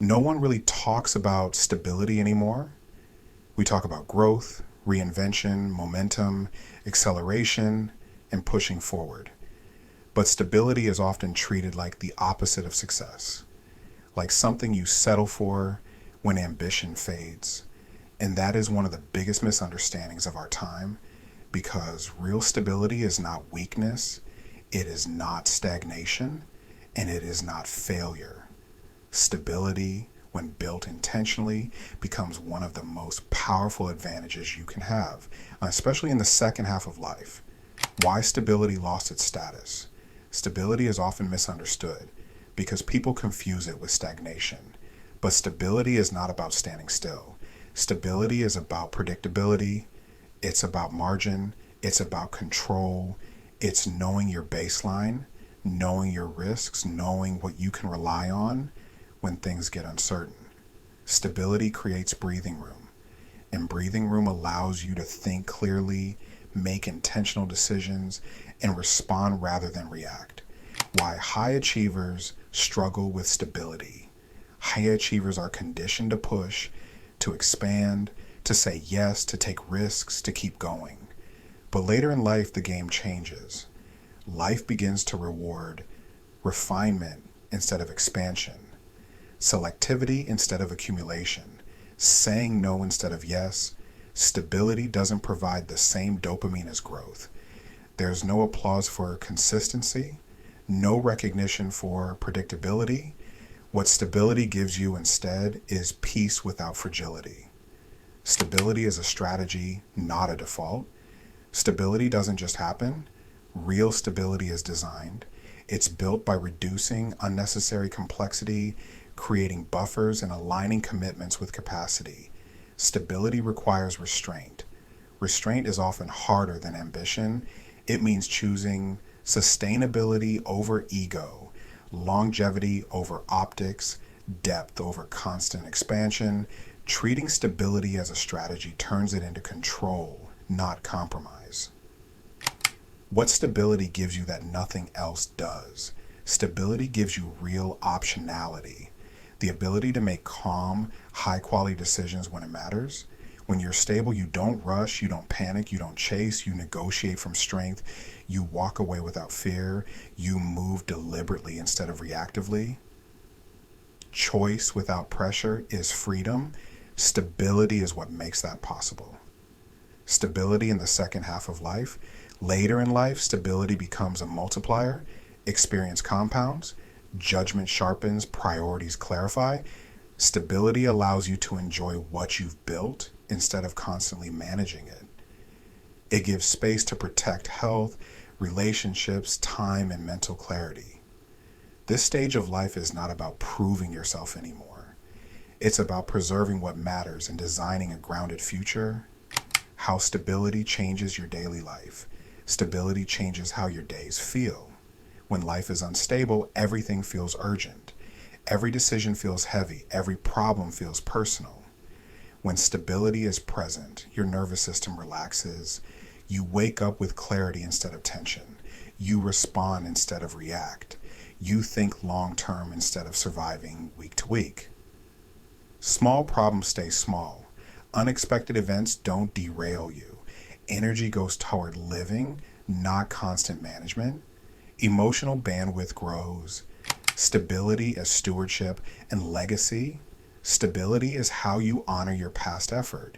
No one really talks about stability anymore. We talk about growth, reinvention, momentum, acceleration, and pushing forward. But stability is often treated like the opposite of success, like something you settle for when ambition fades. And that is one of the biggest misunderstandings of our time because real stability is not weakness, it is not stagnation, and it is not failure. Stability, when built intentionally, becomes one of the most powerful advantages you can have, especially in the second half of life. Why stability lost its status? Stability is often misunderstood because people confuse it with stagnation. But stability is not about standing still. Stability is about predictability, it's about margin, it's about control, it's knowing your baseline, knowing your risks, knowing what you can rely on when things get uncertain. Stability creates breathing room, and breathing room allows you to think clearly, make intentional decisions, and respond rather than react. Why high achievers struggle with stability. High achievers are conditioned to push, to expand, to say yes, to take risks, to keep going. But later in life, the game changes. Life begins to reward refinement instead of expansion, selectivity instead of accumulation, saying no instead of yes. Stability doesn't provide the same dopamine as growth. There's no applause for consistency, no recognition for predictability. What stability gives you instead is peace without fragility. Stability is a strategy, not a default. Stability doesn't just happen. Real stability is designed. It's built by reducing unnecessary complexity, creating buffers, and aligning commitments with capacity. Stability requires restraint. Restraint is often harder than ambition. It means choosing sustainability over ego, longevity over optics, depth over constant expansion. Treating stability as a strategy turns it into control, not compromise. What stability gives you that nothing else does? Stability gives you real optionality, the ability to make calm, high-quality decisions when it matters. When you're stable, you don't rush, you don't panic, you don't chase, you negotiate from strength, you walk away without fear, you move deliberately instead of reactively. Choice without pressure is freedom. Stability is what makes that possible. Stability in the second half of life. Later in life, stability becomes a multiplier. Experience compounds. Judgment sharpens. Priorities clarify. Stability allows you to enjoy what you've built instead of constantly managing it. It gives space to protect health, relationships, time, and mental clarity. This stage of life is not about proving yourself anymore. It's about preserving what matters and designing a grounded future. How stability changes your daily life. Stability changes how your days feel. When life is unstable, everything feels urgent. Every decision feels heavy. Every problem feels personal. When stability is present, your nervous system relaxes. You wake up with clarity instead of tension. You respond instead of react. You think long term instead of surviving week to week. Small problems stay small. Unexpected events don't derail you. Energy goes toward living, not constant management. Emotional bandwidth grows. Stability as stewardship and legacy. Stability is how you honor your past effort.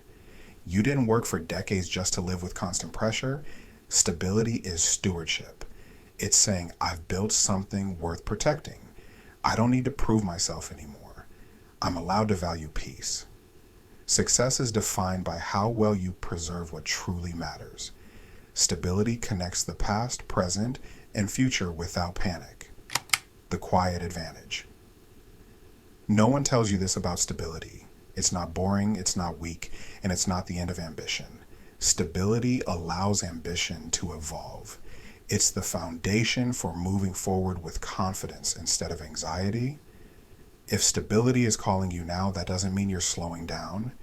You didn't work for decades just to live with constant pressure. Stability is stewardship. It's saying, I've built something worth protecting. I don't need to prove myself anymore. I'm allowed to value peace. Success is defined by how well you preserve what truly matters. Stability connects the past, present, and future without panic. The quiet advantage. No one tells you this about stability. It's not boring, it's not weak, and it's not the end of ambition. Stability allows ambition to evolve. It's the foundation for moving forward with confidence instead of anxiety. If stability is calling you now, that doesn't mean you're slowing down.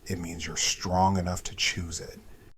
It means you're strong enough to choose it.